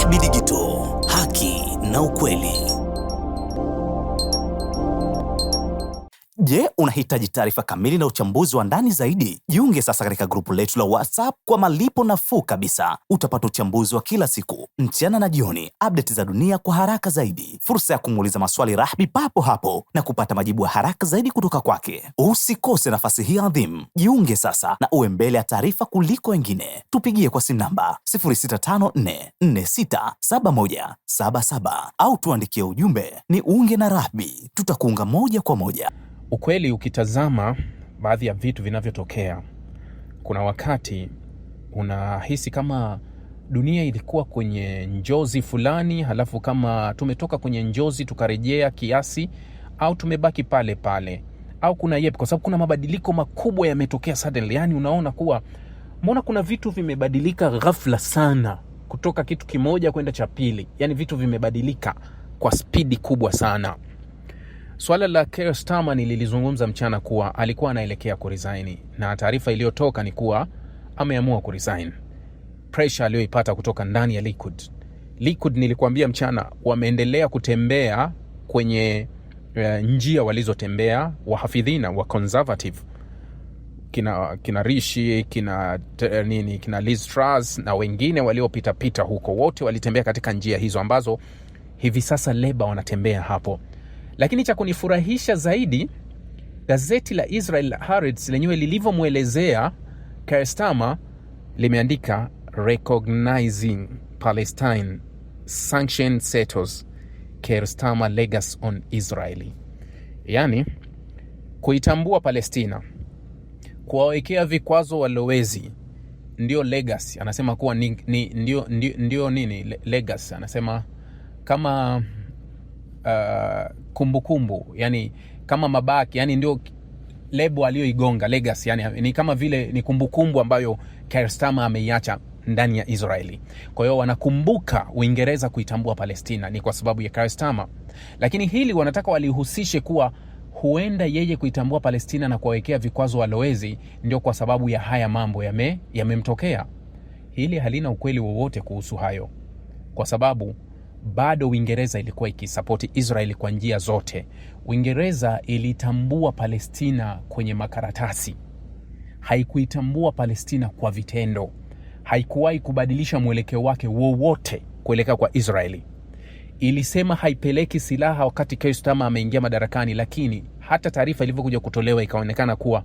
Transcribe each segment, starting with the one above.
Rahby Digital, haki na ukweli. Je, unahitaji taarifa kamili na uchambuzi wa ndani zaidi? Jiunge sasa katika grupu letu la WhatsApp kwa malipo nafuu kabisa. Utapata uchambuzi wa kila siku, mchana na jioni, update za dunia kwa haraka zaidi, fursa ya kumuuliza maswali Rahby papo hapo na kupata majibu ya haraka zaidi kutoka kwake. Usikose nafasi hii adhimu. Jiunge sasa na uwe mbele ya taarifa kuliko wengine. Tupigie kwa simu namba 0654467177 au tuandikie ujumbe ni unge na Rahby. Tutakuunga moja kwa moja. Ukweli, ukitazama baadhi ya vitu vinavyotokea, kuna wakati unahisi kama dunia ilikuwa kwenye njozi fulani, halafu kama tumetoka kwenye njozi tukarejea kiasi, au tumebaki pale pale, au kuna kwa sababu kuna mabadiliko makubwa yametokea suddenly. Yani unaona kuwa mbona kuna vitu vimebadilika ghafla sana kutoka kitu kimoja kwenda cha pili. Yani vitu vimebadilika kwa spidi kubwa sana. Swala la Keir Starmer nililizungumza mchana kuwa alikuwa anaelekea kuresign, na taarifa iliyotoka ni kuwa ameamua kuresign. Pressure aliyoipata kutoka ndani ya Likud nilikuambia mchana, wameendelea kutembea kwenye njia walizotembea wahafidhina wa conservative, kina Rishi, kina Liz Truss na wengine waliopita huko. Wote walitembea katika njia hizo ambazo hivi sasa Labour wanatembea hapo. Lakini cha kunifurahisha zaidi, gazeti la Israel Haaretz lenyewe lilivyomuelezea Keir Starmer limeandika recognizing Palestine sanction settles Keir Starmer legacy on Israeli. Yani kuitambua Palestina, kuwawekea vikwazo walowezi ndio legacy. Anasema kuwa ndio legacy. Anasema kama kumbukumbu, yani kama mabaki, yani ndio lebo aliyoigonga, legacy. Yani ni kama vile ni kumbukumbu ambayo Keir Starmer ameiacha ndani ya Israeli. Kwa hiyo wanakumbuka Uingereza kuitambua Palestina ni kwa sababu ya Keir Starmer. Lakini hili wanataka walihusishe kuwa huenda yeye kuitambua Palestina na kuwawekea vikwazo walowezi ndio kwa sababu ya haya mambo yamemtokea. Hili halina ukweli wowote kuhusu hayo, kwa sababu bado Uingereza ilikuwa ikisapoti Israeli kwa njia zote. Uingereza ilitambua Palestina kwenye makaratasi, haikuitambua Palestina kwa vitendo. Haikuwahi kubadilisha mwelekeo wake wowote kuelekea kwa Israeli. Ilisema haipeleki silaha wakati Keir Starmer ameingia madarakani, lakini hata taarifa ilivyokuja kutolewa ikaonekana kuwa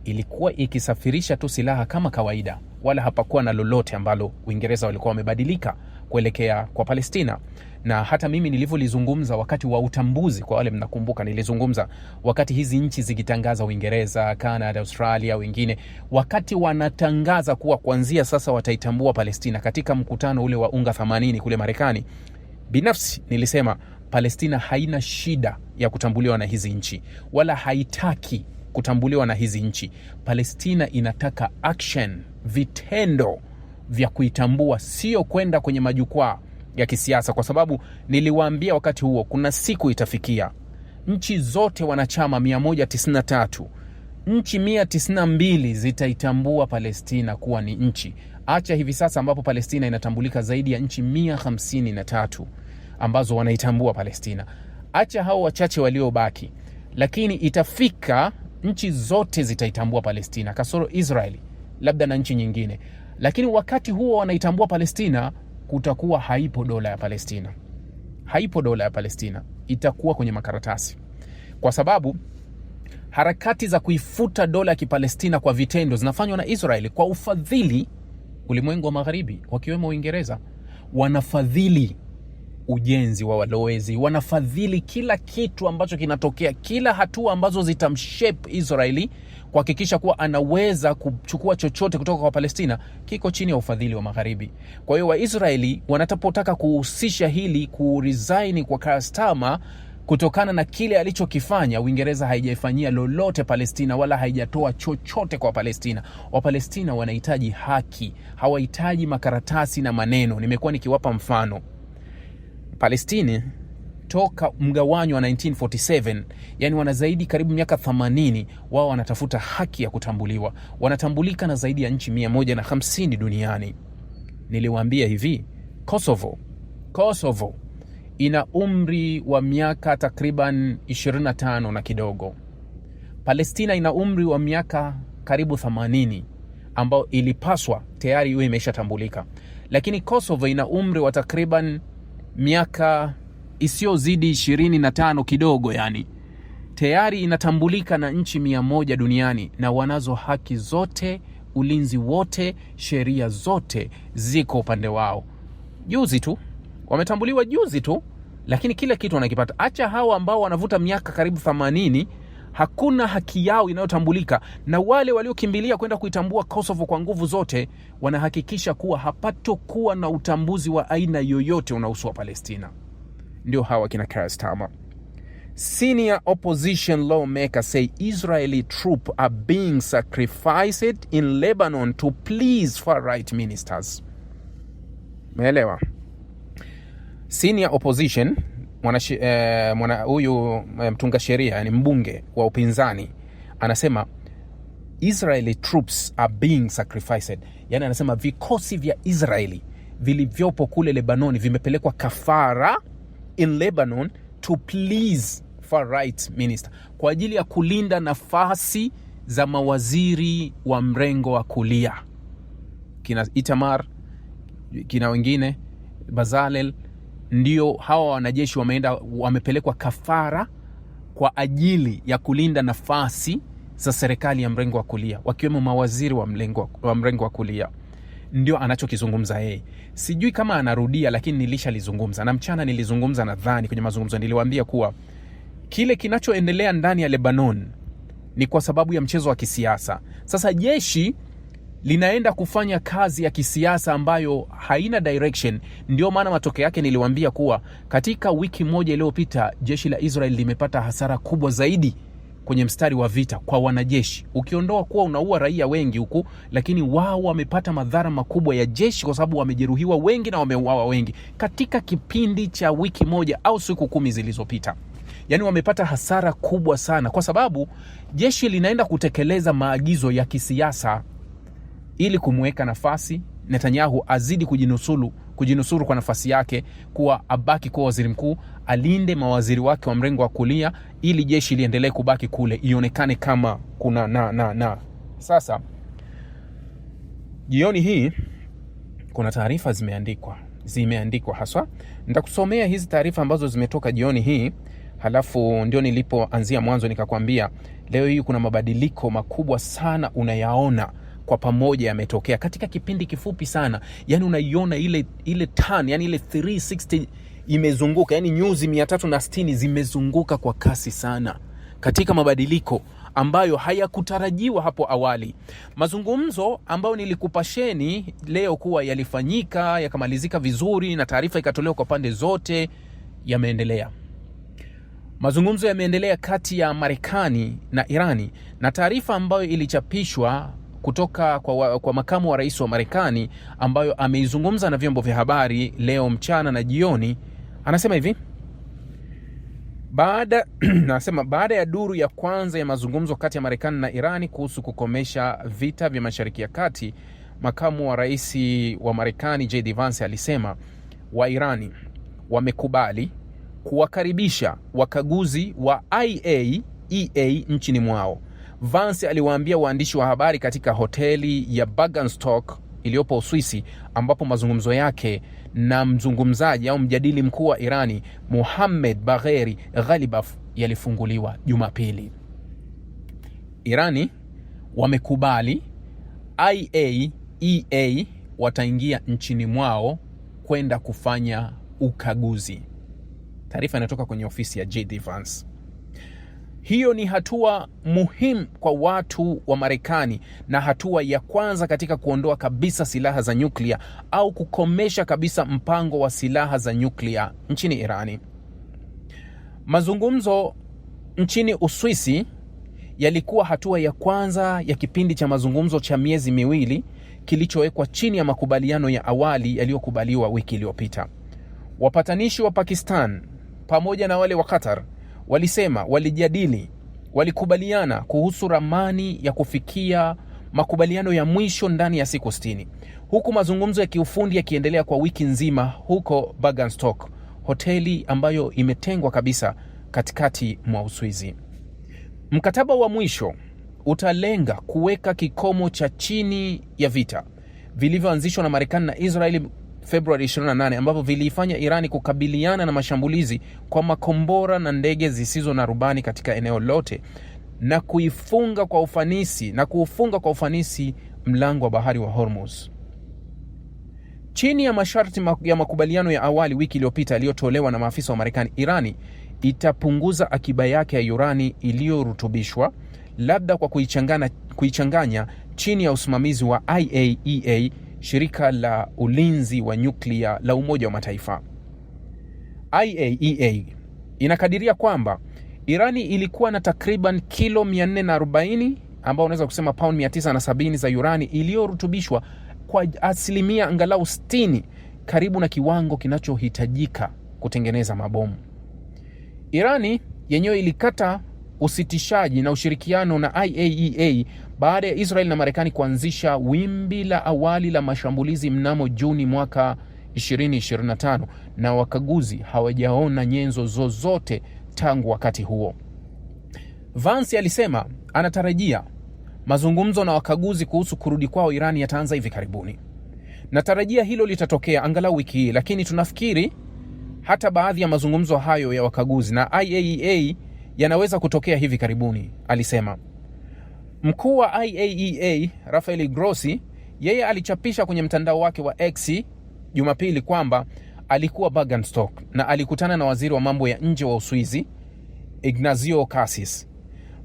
ilikuwa ikisafirisha tu silaha kama kawaida, wala hapakuwa na lolote ambalo Uingereza walikuwa wamebadilika kuelekea kwa Palestina. Na hata mimi nilivyolizungumza wakati wa utambuzi, kwa wale mnakumbuka, nilizungumza wakati hizi nchi zikitangaza, Uingereza, Canada, Australia, wengine wakati wanatangaza kuwa kuanzia sasa wataitambua Palestina katika mkutano ule wa UNGA 80 kule Marekani, binafsi nilisema Palestina haina shida ya kutambuliwa na hizi nchi, wala haitaki kutambuliwa na hizi nchi. Palestina inataka action, vitendo vya kuitambua, sio kwenda kwenye majukwaa ya kisiasa. Kwa sababu niliwaambia wakati huo kuna siku itafikia nchi zote wanachama 193, nchi 192 zitaitambua Palestina kuwa ni nchi. Acha hivi sasa ambapo Palestina inatambulika zaidi ya nchi 153 ambazo wanaitambua Palestina. Acha hao wachache waliobaki, lakini itafika nchi zote zitaitambua Palestina kasoro Israeli labda na nchi nyingine. Lakini wakati huo wanaitambua Palestina, kutakuwa haipo dola ya Palestina. Haipo dola ya Palestina, itakuwa kwenye makaratasi. Kwa sababu harakati za kuifuta dola ya Kipalestina kwa vitendo zinafanywa na Israeli kwa ufadhili. Ulimwengu wa magharibi wakiwemo Uingereza wanafadhili ujenzi wa walowezi, wanafadhili kila kitu ambacho kinatokea, kila hatua ambazo zitamshape Israeli kuhakikisha kuwa anaweza kuchukua chochote kutoka kwa Palestina, kiko chini ya ufadhili wa magharibi. Kwa hiyo Waisraeli wanatapotaka kuhusisha hili kuresign kwa Keir Starmer kutokana na kile alichokifanya, Uingereza haijaifanyia lolote Palestina wala haijatoa chochote kwa Palestina. Wapalestina wanahitaji haki, hawahitaji makaratasi na maneno. Nimekuwa nikiwapa mfano. Palestina toka mgawanyo wa 1947, yani wana zaidi karibu miaka 80, wao wanatafuta haki ya kutambuliwa. Wanatambulika na zaidi ya nchi 150 duniani. Niliwaambia hivi, Kosovo Kosovo ina umri wa miaka takriban 25 na kidogo. Palestina ina umri wa miaka karibu 80 ambao ilipaswa tayari iwe imeshatambulika. Lakini Kosovo ina umri wa takriban miaka isiyozidi 25 kidogo, yani tayari inatambulika na nchi 100 duniani na wanazo haki zote, ulinzi wote, sheria zote ziko upande wao. Juzi tu wametambuliwa, juzi tu, lakini kila kitu wanakipata. Acha hawa ambao wanavuta miaka karibu 80, hakuna haki yao inayotambulika, na wale waliokimbilia kwenda kuitambua Kosovo kwa nguvu zote wanahakikisha kuwa hapatokuwa na utambuzi wa aina yoyote unaohusu wa Palestina. Ndio hawa kina Keir Starmer. Senior opposition lawmakers say Israeli troops are being sacrificed in Lebanon to please far-right ministers. Meelewa? Senior opposition, huyu mtunga sheria, yani mbunge wa upinzani, anasema Israeli troops are being sacrificed. Yani anasema vikosi vya Israeli vilivyopo kule Lebanoni vimepelekwa kafara in Lebanon to please far-right minister, kwa ajili ya kulinda nafasi za mawaziri wa mrengo wa kulia, kina Itamar, kina wengine Bezalel. Ndio hawa wanajeshi wamepelekwa kafara kwa ajili ya kulinda nafasi za serikali ya mrengo wa kulia, wakiwemo mawaziri wa mrengo wa kulia. Ndio anachokizungumza yeye. Sijui kama anarudia, lakini nilishalizungumza na mchana nilizungumza, nadhani kwenye mazungumzo niliwaambia kuwa kile kinachoendelea ndani ya Lebanon ni kwa sababu ya mchezo wa kisiasa. Sasa jeshi linaenda kufanya kazi ya kisiasa ambayo haina direction. Ndio maana matokeo yake niliwaambia kuwa katika wiki moja iliyopita jeshi la Israel limepata hasara kubwa zaidi kwenye mstari wa vita kwa wanajeshi. Ukiondoa kuwa unaua raia wengi huku, lakini wao wamepata madhara makubwa ya jeshi kwa sababu wamejeruhiwa wengi na wameuawa wengi katika kipindi cha wiki moja au siku 10 zilizopita. Yani wamepata hasara kubwa sana kwa sababu jeshi linaenda kutekeleza maagizo ya kisiasa ili kumweka nafasi Netanyahu azidi kujinusuru kwa nafasi yake, kuwa abaki kwa waziri mkuu, alinde mawaziri wake wa mrengo wa kulia, ili jeshi liendelee kubaki kule, ionekane kama kuna Sasa jioni hii kuna taarifa zimeandikwa haswa. Nitakusomea hizi taarifa ambazo zimetoka jioni hii, halafu ndio nilipoanzia mwanzo nikakwambia leo hii kuna mabadiliko makubwa sana unayaona kwa pamoja yametokea katika kipindi kifupi sana. Yani unaiona ile turn, yani ile 360 imezunguka, yani nyuzi 360 zimezunguka kwa kasi sana katika mabadiliko ambayo hayakutarajiwa hapo awali. Mazungumzo ambayo nilikupasheni leo kuwa yalifanyika yakamalizika vizuri na taarifa ikatolewa kwa pande zote, yameendelea. Mazungumzo yameendelea kati ya Marekani na Irani, na taarifa ambayo ilichapishwa kutoka kwa makamu wa rais wa Marekani ambayo ameizungumza na vyombo vya habari leo mchana na jioni, anasema hivi: baada ya duru ya kwanza ya mazungumzo kati ya Marekani na Irani kuhusu kukomesha vita vya Mashariki ya Kati, makamu wa rais wa Marekani JD Vance alisema wa Irani wamekubali kuwakaribisha wakaguzi wa IAEA nchini mwao. Vance aliwaambia waandishi wa habari katika hoteli ya Bergenstock iliyopo Uswisi, ambapo mazungumzo yake na mzungumzaji au mjadili mkuu wa Irani Mohammad Bagheri Ghalibaf yalifunguliwa Jumapili. Irani wamekubali IAEA wataingia nchini mwao kwenda kufanya ukaguzi. Taarifa inatoka kwenye ofisi ya JD Vance. Hiyo ni hatua muhimu kwa watu wa Marekani na hatua ya kwanza katika kuondoa kabisa silaha za nyuklia au kukomesha kabisa mpango wa silaha za nyuklia nchini Irani. Mazungumzo nchini Uswisi yalikuwa hatua ya kwanza ya kipindi cha mazungumzo cha miezi 2 kilichowekwa chini ya makubaliano ya awali yaliyokubaliwa wiki iliyopita. Wapatanishi wa Pakistan pamoja na wale wa Qatar walikubaliana kuhusu ramani ya kufikia makubaliano ya mwisho ndani ya siku 60, huku mazungumzo ya kiufundi yakiendelea kwa wiki nzima huko Bergenstock, hoteli ambayo imetengwa kabisa katikati mwa Uswizi. Mkataba wa mwisho utalenga kuweka kikomo cha chini ya vita vilivyoanzishwa na Marekani na Israeli Februari 28, ambapo viliifanya Irani kukabiliana na mashambulizi kwa makombora na ndege zisizo na rubani katika eneo lote na kuufunga kwa ufanisi mlango wa bahari wa Hormuz. Chini ya masharti ya makubaliano ya awali wiki iliyopita yaliyotolewa na maafisa wa Marekani, Irani itapunguza akiba yake ya urani iliyorutubishwa, labda kwa kuichanganya chini ya usimamizi wa IAEA, shirika la ulinzi wa nyuklia la Umoja wa Mataifa. IAEA inakadiria kwamba Irani ilikuwa na takriban kilo 440, ambao unaweza kusema pound 970 za urani iliyorutubishwa kwa asilimia angalau 60, karibu na kiwango kinachohitajika kutengeneza mabomu. Irani yenyewe ilikata usitishaji na ushirikiano na IAEA baada ya Israeli na Marekani kuanzisha wimbi la awali la mashambulizi mnamo Juni mwaka 2025, na wakaguzi hawajaona nyenzo zozote tangu wakati huo. Vance alisema anatarajia mazungumzo na wakaguzi kuhusu kurudi kwao Irani yataanza hivi karibuni. Natarajia hilo litatokea angalau wiki hii, lakini tunafikiri hata baadhi ya mazungumzo hayo ya wakaguzi na IAEA yanaweza kutokea hivi karibuni, alisema. Mkuu wa IAEA Rafael Grossi, yeye alichapisha kwenye mtandao wake wa X Jumapili kwamba alikuwa Bergenstock na alikutana na waziri wa mambo ya nje wa Uswizi Ignazio Cassis.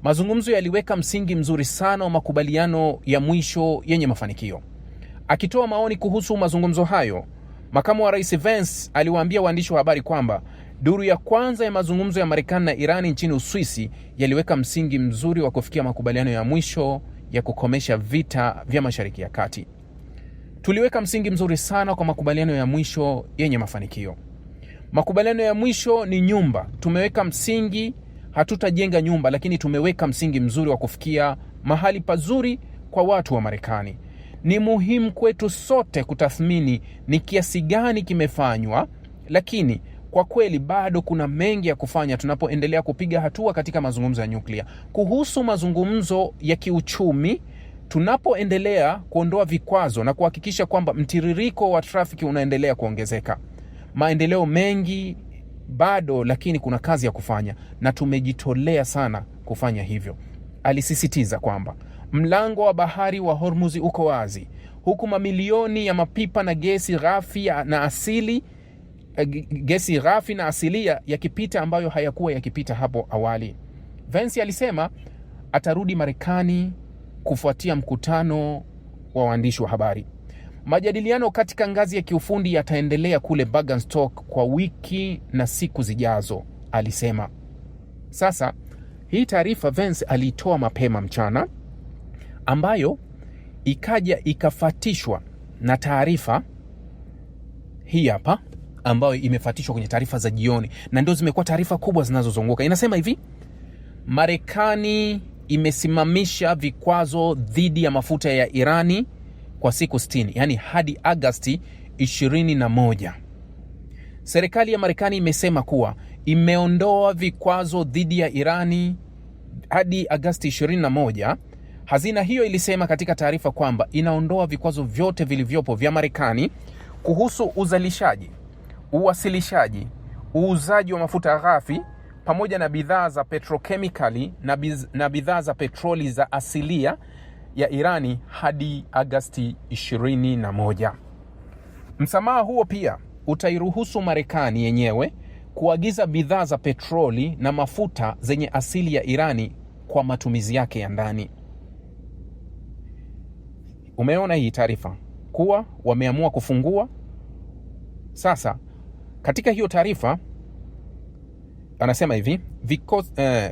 Mazungumzo yaliweka msingi mzuri sana wa makubaliano ya mwisho yenye mafanikio. Akitoa maoni kuhusu mazungumzo hayo, makamu wa rais Vance aliwaambia waandishi wa habari kwamba duru ya kwanza ya mazungumzo ya Marekani na Irani nchini Uswisi yaliweka msingi mzuri wa kufikia makubaliano ya mwisho ya kukomesha vita vya Mashariki ya Kati. Tuliweka msingi mzuri sana kwa makubaliano ya mwisho yenye mafanikio. Makubaliano ya mwisho ni nyumba. Tumeweka msingi, hatutajenga nyumba, lakini tumeweka msingi mzuri wa kufikia mahali pazuri kwa watu wa Marekani. Ni muhimu kwetu sote kutathmini ni kiasi gani kimefanywa, lakini kwa kweli bado kuna mengi ya kufanya tunapoendelea kupiga hatua katika mazungumzo ya nyuklia. Kuhusu mazungumzo ya kiuchumi, tunapoendelea kuondoa vikwazo na kuhakikisha kwamba mtiririko wa trafiki unaendelea kuongezeka. Maendeleo mengi bado, lakini kuna kazi ya kufanya na tumejitolea sana kufanya hivyo. Alisisitiza kwamba mlango wa bahari wa Hormuz uko wazi, huku mamilioni ya mapipa na gesi ghafi na asilia yakipita ambayo hayakuwa yakipita hapo awali. Vance alisema atarudi Marekani kufuatia mkutano wa waandishi wa habari. Majadiliano katika ngazi ya kiufundi yataendelea kule Bergenstock kwa wiki na siku zijazo, alisema. Sasa hii taarifa Vance alitoa mapema mchana, ambayo ikaja ikafatishwa na taarifa hii hapa, ambayo imefatishwa kwenye taarifa za jioni, na ndio zimekuwa taarifa kubwa zinazozunguka. Inasema hivi: Marekani imesimamisha vikwazo dhidi ya mafuta ya Irani kwa siku 60, yani hadi Agosti 21. Serikali ya Marekani imesema kuwa imeondoa vikwazo dhidi ya Irani hadi Agosti 21. Hazina hiyo ilisema katika taarifa kwamba inaondoa vikwazo vyote vilivyopo vya Marekani kuhusu uzalishaji, uwasilishaji, uuzaji wa mafuta ghafi pamoja na bidhaa za petrokemikali na bidhaa za petroli za asilia ya Irani hadi Agosti 21. Msamaha huo pia utairuhusu Marekani yenyewe kuagiza bidhaa za petroli na mafuta zenye asili ya Irani kwa matumizi yake ya ndani. Umeona hii taarifa kuwa wameamua kufungua. Sasa katika hiyo taarifa anasema hivi,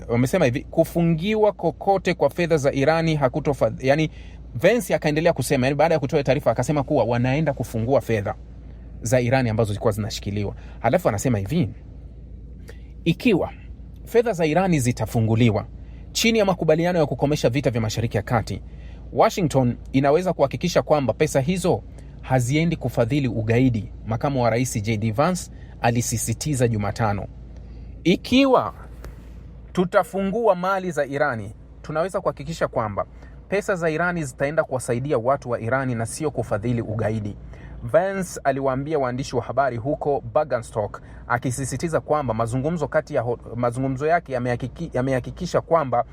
wamesema hivi: kufungiwa kokote kwa fedha za Irani hakutofadhili. Yani Vance akaendelea kusema, yani baada ya kutoa taarifa akasema kuwa wanaenda kufungua fedha za Irani ambazo zilikuwa zinashikiliwa. Halafu anasema hivi: ikiwa fedha za Irani zitafunguliwa chini ya makubaliano ya kukomesha vita vya Mashariki ya Kati, Washington inaweza kuhakikisha kwamba pesa hizo haziendi kufadhili ugaidi, makamu wa rais JD Vance alisisitiza Jumatano. Ikiwa tutafungua mali za Irani, tunaweza kuhakikisha kwamba pesa za Irani zitaenda kuwasaidia watu wa Irani na sio kufadhili ugaidi, Vance aliwaambia waandishi wa habari huko Bergenstock, akisisitiza kwamba mazungumzo yake yamehakikisha kwamba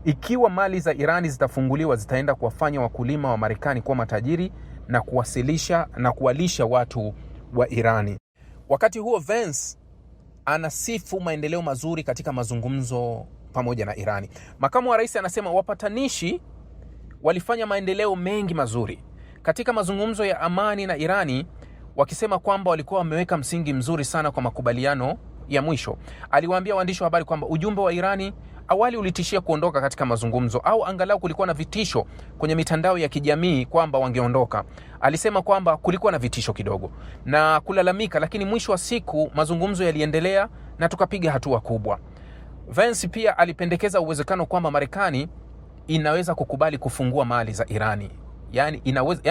ikiwa mali za Irani zitafunguliwa zitaenda kuwafanya wakulima wa Marekani kuwa matajiri na kuwalisha watu wa Irani. Wakati huo Vance anasifu maendeleo mazuri katika mazungumzo pamoja na Irani. Makamu wa rais anasema wapatanishi walifanya maendeleo mengi mazuri katika mazungumzo ya amani na Irani, wakisema kwamba walikuwa wameweka msingi mzuri sana kwa makubaliano ya mwisho. Aliwaambia waandishi wa habari kwamba ujumbe wa Irani awali ulitishia kuondoka katika mazungumzo, au angalau kulikuwa na vitisho kwenye mitandao ya kijamii kwamba wangeondoka. Alisema kwamba kulikuwa na vitisho kidogo na kulalamika, lakini mwisho wa siku mazungumzo yaliendelea na tukapiga hatua kubwa. Vance pia alipendekeza uwezekano kwamba Marekani inaweza kukubali kufungua mali za Irani. Yani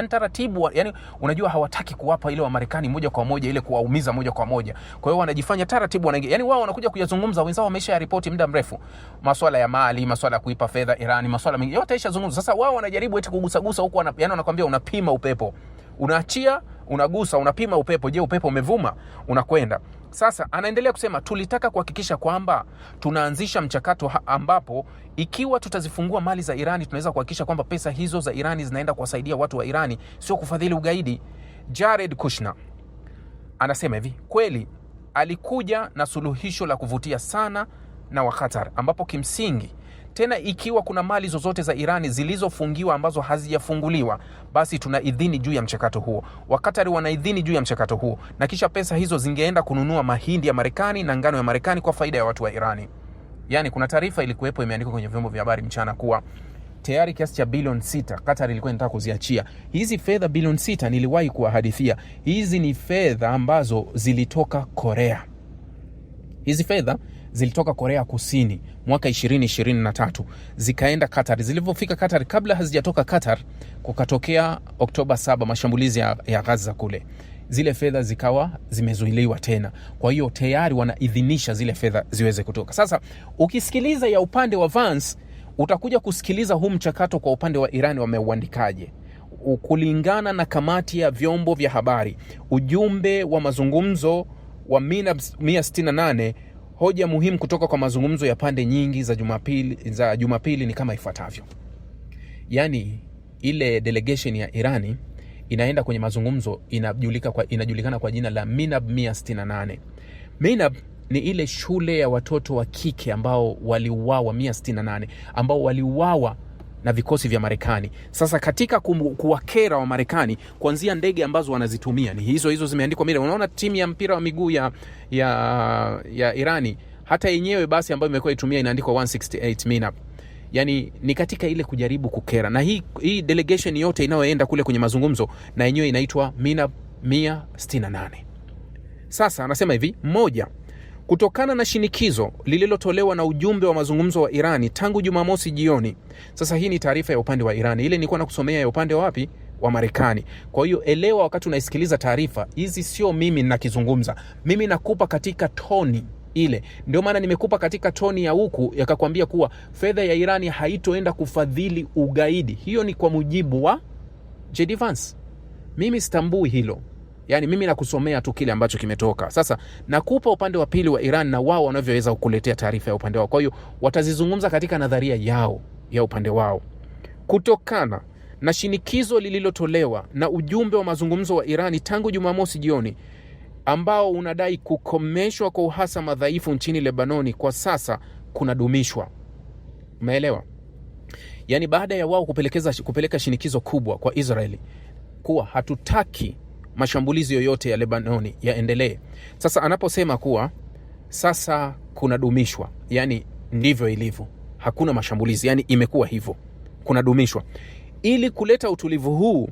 taratibu, yani unajua hawataki kuwapa ile wa Marekani moja kwa moja, ile kuwaumiza moja kwa moja. Kwa hiyo wanajifanya taratibu, wanaingia. Yani wao wanakuja kuyazungumza, wenzao wamesha ya ripoti muda mrefu. Masuala ya mali, masuala ya kuipa fedha Irani, masuala mengi yote ishazungumza. Sasa wao wanajaribu eti kugusagusa huko, yani wanakuambia unapima upepo. Unaachia, unagusa, unapima upepo. Je, upepo umevuma? Unakwenda. Sasa anaendelea kusema tulitaka kuhakikisha kwamba tunaanzisha mchakato ambapo ikiwa tutazifungua mali za Irani tunaweza kuhakikisha kwamba pesa hizo za Irani zinaenda kuwasaidia watu wa Irani, sio kufadhili ugaidi. Jared Kushner anasema hivi, kweli alikuja na suluhisho la kuvutia sana na wa Qatar, ambapo kimsingi tena ikiwa kuna mali zozote za Irani zilizofungiwa ambazo hazijafunguliwa, basi tuna idhini juu ya mchakato huo. Wakatari wana idhini juu ya mchakato huo, na kisha pesa hizo zingeenda kununua mahindi ya Marekani na ngano ya Marekani kwa faida ya watu wa Irani. Yani kuna taarifa ilikuwepo imeandikwa kwenye vyombo vya habari mchana kuwa tayari kiasi cha bilioni 6 Qatar ilikuwa inataka kuziachia. Hizi fedha bilioni 6 niliwahi kuwahadithia. Hizi ni fedha ambazo zilitoka Korea. Hizi fedha zilitoka Korea Kusini mwaka 2023 zikaenda Qatar. Zilivyofika Qatar, kabla hazijatoka Qatar, kukatokea Oktoba 7 mashambulizi ya Gaza kule. Zile fedha zikawa zimezuiliwa tena. Kwa hiyo tayari wanaidhinisha zile fedha ziweze kutoka. Sasa ukisikiliza ya upande wa Vance, utakuja kusikiliza huu mchakato kwa upande wa Irani wameuandikaje. Kulingana na kamati ya vyombo vya habari, ujumbe wa mazungumzo wa Minab 168, hoja muhimu kutoka kwa mazungumzo ya pande nyingi za Jumapili ni kama ifuatavyo. Yani ile delegation ya Irani inaenda kwenye mazungumzo inajulikana kwa jina la Minab 168. Minab ni ile shule ya watoto wa kike ambao waliuawa 168, ambao waliuawa na vikosi vya Marekani. Sasa katika kuwakera wa Marekani, kuanzia ndege ambazo wanazitumia ni hizo zimeandikwa Minab. Unaona timu ya mpira wa miguu ya Irani hata yenyewe basi ambayo imekuwa itumia inaandikwa 168 Minab. Yani ni katika ile kujaribu kukera. Na hii delegation yote inayoenda kule kwenye mazungumzo na yenyewe inaitwa Minab 168. Sasa anasema hivi, moja, kutokana na shinikizo lililotolewa na ujumbe wa mazungumzo wa Irani tangu Jumamosi jioni. Sasa hii ni taarifa ya upande wa Irani. Ile nilikuwa nakusomea ya upande wa wapi? Wa Marekani. Kwa hiyo elewa wakati unaisikiliza taarifa hizi, sio mimi ninakizungumza. Mimi nakupa katika toni ile. Ndio maana nimekupa katika toni ya huku yakakwambia kuwa fedha ya Irani haitoenda kufadhili ugaidi. Hiyo ni kwa mujibu wa JD Vance. Mimi sitambui hilo. Yani mimi nakusomea tu kile ambacho kimetoka. Sasa nakupa upande wa pili wa Iran na wao wanavyoweza kukuletea taarifa ya upande wao. Kwa hiyo watazizungumza katika nadharia yao ya upande wao. Kutokana na shinikizo lililotolewa na ujumbe wa mazungumzo wa Irani tangu Jumamosi jioni, ambao unadai kukomeshwa kwa uhasama dhaifu nchini Lebanoni kwa sasa kunadumishwa. Umeelewa? Yani baada ya wao kupeleka shinikizo kubwa kwa Israeli kuwa hatutaki mashambulizi yoyote ya Lebanoni yaendelee. Sasa anaposema kuwa sasa kunadumishwa, yani ndivyo ilivyo. Hakuna mashambulizi, yani imekuwa hivyo. Kunadumishwa. Ili kuleta utulivu huu,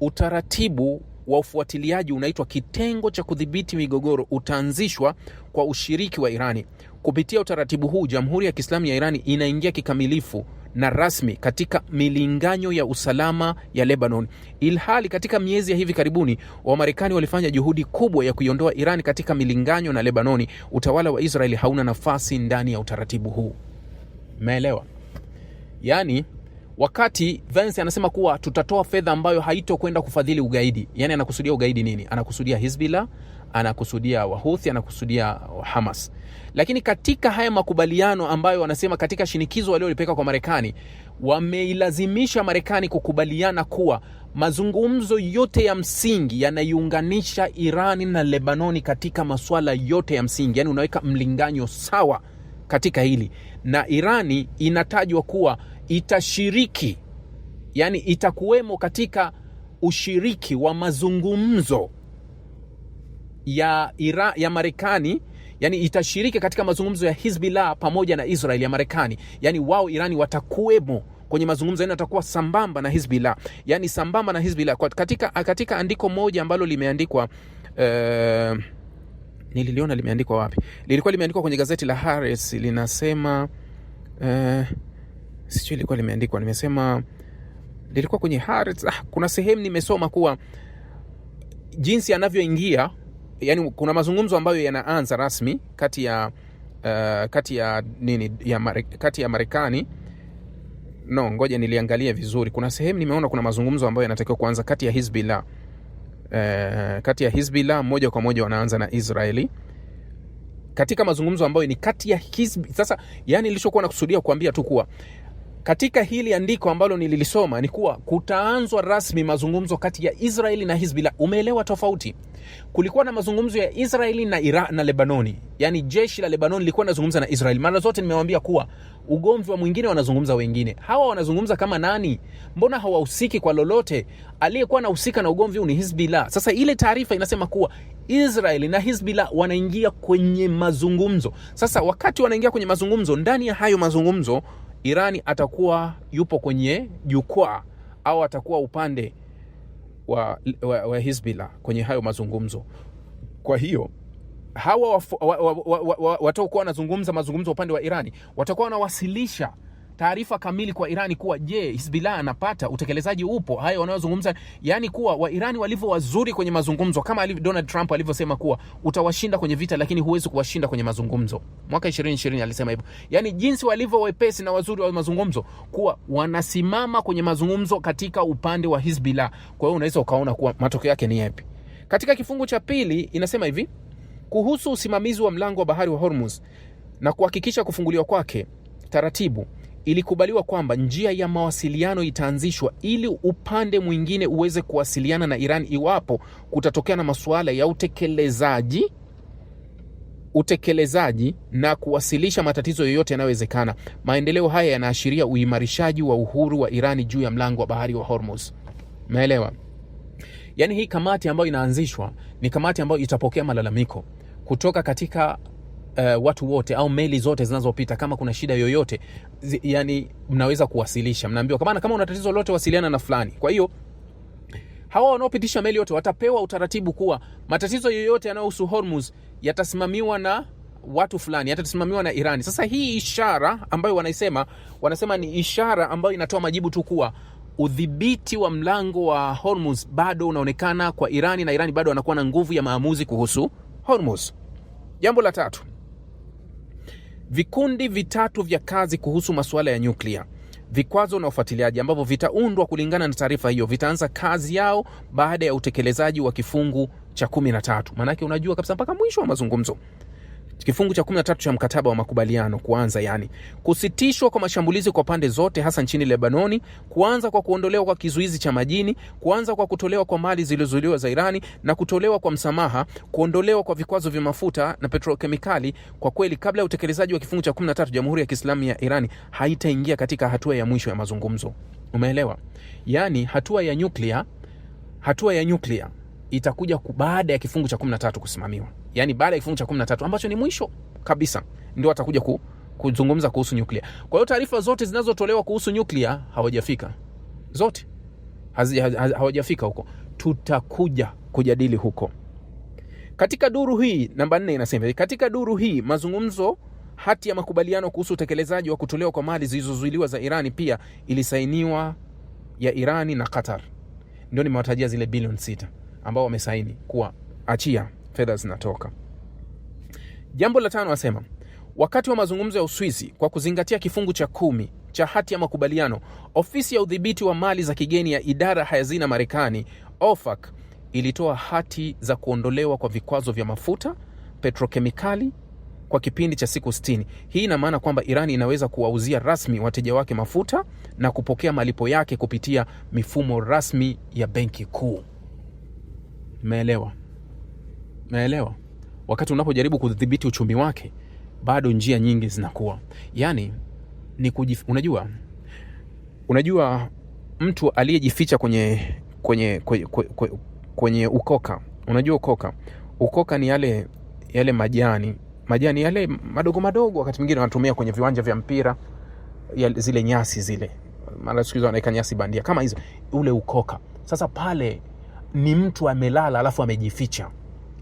utaratibu wa ufuatiliaji unaitwa kitengo cha kudhibiti migogoro utaanzishwa kwa ushiriki wa Irani. Kupitia utaratibu huu, Jamhuri ya Kiislamu ya Irani inaingia kikamilifu na rasmi katika milinganyo ya usalama ya Lebanon. Ilhali katika miezi ya hivi karibuni Wamarekani walifanya juhudi kubwa ya kuiondoa Iran katika milinganyo na Lebanoni, utawala wa Israeli hauna nafasi ndani ya utaratibu huu. Umeelewa? Yani wakati Vance anasema kuwa tutatoa fedha ambayo haitokwenda kufadhili ugaidi, yani anakusudia ugaidi nini? Anakusudia Hizbullah, anakusudia Wahuthi, anakusudia Hamas. Lakini katika haya makubaliano ambayo wanasema katika shinikizo waliolipeka kwa Marekani, wameilazimisha Marekani kukubaliana kuwa mazungumzo yote ya msingi yanaiunganisha Irani na Lebanoni katika masuala yote ya msingi, yani unaweka mlinganyo sawa katika hili, na Irani inatajwa kuwa itashiriki, yani itakuwemo katika ushiriki wa mazungumzo ya Marekani, yani itashiriki katika mazungumzo ya Hizbullah pamoja na Israel ya Marekani. Yani wao Irani watakuwemo kwenye mazungumzo, yani watakuwa sambamba na Hizbullah, yani sambamba na Hizbullah. Katika andiko moja ambalo limeandikwa nililiona limeandikwa wapi? Lilikuwa limeandikwa kwenye gazeti la Haaretz, linasema sijui ilikuwa limeandikwa, nimesema lilikuwa kwenye Haaretz. Kuna sehemu nimesoma kuwa jinsi anavyoingia, yani kuna mazungumzo ambayo yanaanza rasmi kati ya Marekani. Ngoja niliangalia vizuri. Kuna sehemu nimeona kuna mazungumzo ambayo yanatakiwa kuanza kati ya Hizbullah moja kwa moja wanaanza na Israeli. Katika mazungumzo ambayo ni kati ya sasa, yani nilichokuwa nakusudia kuambia tu kuwa katika hili andiko ambalo nililisoma ni kuwa kutaanzwa rasmi mazungumzo kati ya Israeli na Hizbullah. Umeelewa tofauti? Kulikuwa na mazungumzo ya Israeli na Iran na Lebanoni, yani jeshi la Lebanoni lilikuwa linazungumza na Israeli. Mara zote nimewaambia kuwa ugomvi wa mwingine wanazungumza wengine. Hawa wanazungumza kama nani? Mbona hawahusiki kwa lolote? Aliyekuwa anahusika na ugomvi huu ni Hizbullah. Sasa ile taarifa inasema kuwa Israeli na Hizbullah wanaingia kwenye mazungumzo. Sasa wakati wanaingia kwenye mazungumzo, ndani ya hayo mazungumzo Irani atakuwa yupo kwenye jukwaa au atakuwa upande wa Hizbullah kwenye hayo mazungumzo. Kwa hiyo hawa watakuwa wanazungumza mazungumzo upande wa Irani, watakuwa wanawasilisha taarifa kamili kwa Irani kuwa je, Hizbullah anapata, utekelezaji upo, hayo wanayozungumza, yani kuwa wa Irani walivyo wazuri kwenye mazungumzo, kama Donald Trump alivyosema kuwa utawashinda kwenye vita lakini huwezi kuwashinda kwenye mazungumzo. Mwaka 2020 alisema hivyo. Yani jinsi walivyo wepesi na wazuri wa mazungumzo, kuwa wanasimama kwenye mazungumzo katika upande wa Hizbullah. Kwa hiyo unaweza ukaona kuwa matokeo yake ni yapi. Katika kifungu cha pili inasema hivi: kuhusu usimamizi wa mlango wa bahari wa Hormuz na kuhakikisha kufunguliwa kwake taratibu, ilikubaliwa kwamba njia ya mawasiliano itaanzishwa ili upande mwingine uweze kuwasiliana na Iran iwapo kutatokea na masuala ya utekelezaji na kuwasilisha matatizo yoyote yanayowezekana. Maendeleo haya yanaashiria uimarishaji wa uhuru wa Irani juu ya mlango wa bahari wa Hormuz. Umeelewa? Yani hii kamati ambayo inaanzishwa ni kamati ambayo itapokea malalamiko kutoka katika watu wote au meli zote zinazopita. Kama kuna shida yoyote, yani mnaweza kuwasilisha, mnaambiwa kama una tatizo lolote wasiliana na fulani. Kwa hiyo hawa wanaopitisha meli wote watapewa utaratibu kuwa matatizo yoyote yanayohusu Hormuz yatasimamiwa na watu fulani, yatasimamiwa na Irani. Sasa hii ishara ambayo wanasema ni ishara ambayo inatoa majibu tu kuwa udhibiti wa mlango wa Hormuz bado unaonekana kwa Irani, na Irani bado wanakuwa na nguvu ya maamuzi kuhusu Hormuz. Jambo la tatu, vikundi vitatu vya kazi kuhusu masuala ya nyuklia, vikwazo na ufuatiliaji, ambavyo vitaundwa kulingana na taarifa hiyo, vitaanza kazi yao baada ya utekelezaji wa kifungu cha 13. Maana yake unajua kabisa mpaka mwisho wa mazungumzo. Kifungu cha 13 cha mkataba wa makubaliano kuanza, yani kusitishwa kwa mashambulizi kwa pande zote hasa nchini Lebanoni, kuanza kwa kuondolewa kwa kizuizi cha majini, kuanza kwa kutolewa kwa mali zilizozuiliwa za Irani na kutolewa kwa msamaha, kuondolewa kwa vikwazo vya mafuta na petrokemikali. Kwa kweli kabla ya utekelezaji wa kifungu cha 13, Jamhuri ya Kiislamu ya Irani haitaingia katika hatua ya mwisho ya mazungumzo. Umeelewa? Yani hatua ya nyuklia itakuja baada ya kifungu cha 13 kusimamiwa. Yani baada ya kifungu cha 13 ambacho ni mwisho kabisa ndio watakuja kuzungumza kuhusu nyuklia. Kwa hiyo taarifa zote zinazotolewa kuhusu nyuklia hawajafika. Zote hawajafika huko. Tutakuja kujadili huko. Katika duru hii namba 4 inasema, katika duru hii mazungumzo Hati ya makubaliano kuhusu utekelezaji wa kutolewa kwa mali zilizozuiliwa za Irani pia ilisainiwa ya Irani na Qatar. Ndio nimewatajia zile bilioni 6 ambao wamesaini kuwa achia fedha zinatoka. Jambo la 5 asema, wakati wa mazungumzo ya Uswisi kwa kuzingatia kifungu cha 10 cha hati ya makubaliano, ofisi ya udhibiti wa mali za kigeni ya idara ya hazina Marekani OFAC ilitoa hati za kuondolewa kwa vikwazo vya mafuta, petrokemikali kwa kipindi cha siku 60. Hii ina maana kwamba Irani inaweza kuwauzia rasmi wateja wake mafuta na kupokea malipo yake kupitia mifumo rasmi ya benki kuu. Umeelewa? Wakati unapojaribu kudhibiti uchumi wake, bado njia nyingi zinakuwa. Yaani ni unajua mtu aliyejificha kwenye ukoka. Unajua ukoka ni yale majani yale madogo madogo, wakati mwingine wanatumia kwenye viwanja vya mpira, zile nyasi zile. Mara siku hizo wanaweka nyasi bandia kama hizo, ule ukoka. Sasa pale ni mtu amelala alafu amejificha.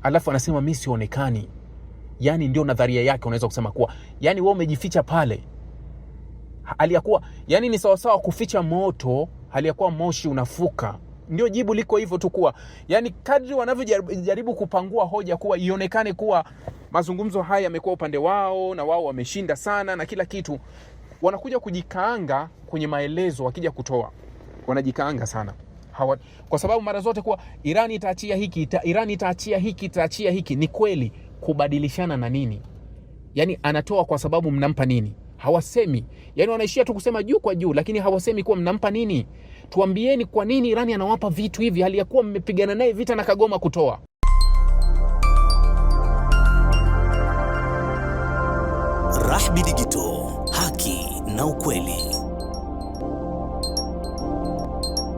Alafu anasema mimi sionekani. Yaani ndio nadharia yake, unaweza kusema kuwa yani wewe umejificha pale. Aliyakuwa yani ni sawa kuficha moto, aliyakuwa moshi unafuka. Ndio jibu liko hivyo tu kuwa yani kadri wanavyojaribu kupangua hoja kuwa ionekane kuwa mazungumzo haya yamekuwa upande wao na wao wameshinda sana na kila kitu, wanakuja kujikaanga kwenye maelezo. Wakija kutoa wanajikaanga sana kwa sababu mara zote kuwa Irani itaachia hiki, Irani itaachia hiki. Ni kweli, kubadilishana na nini? Yani anatoa kwa sababu mnampa nini? Hawasemi. Yani wanaishia tu kusema juu kwa juu, lakini hawasemi kuwa mnampa nini. Tuambieni kwa nini Irani anawapa vitu hivi hali ya kuwa mmepigana naye vita na kagoma kutoa. Rahby Digital, haki na ukweli.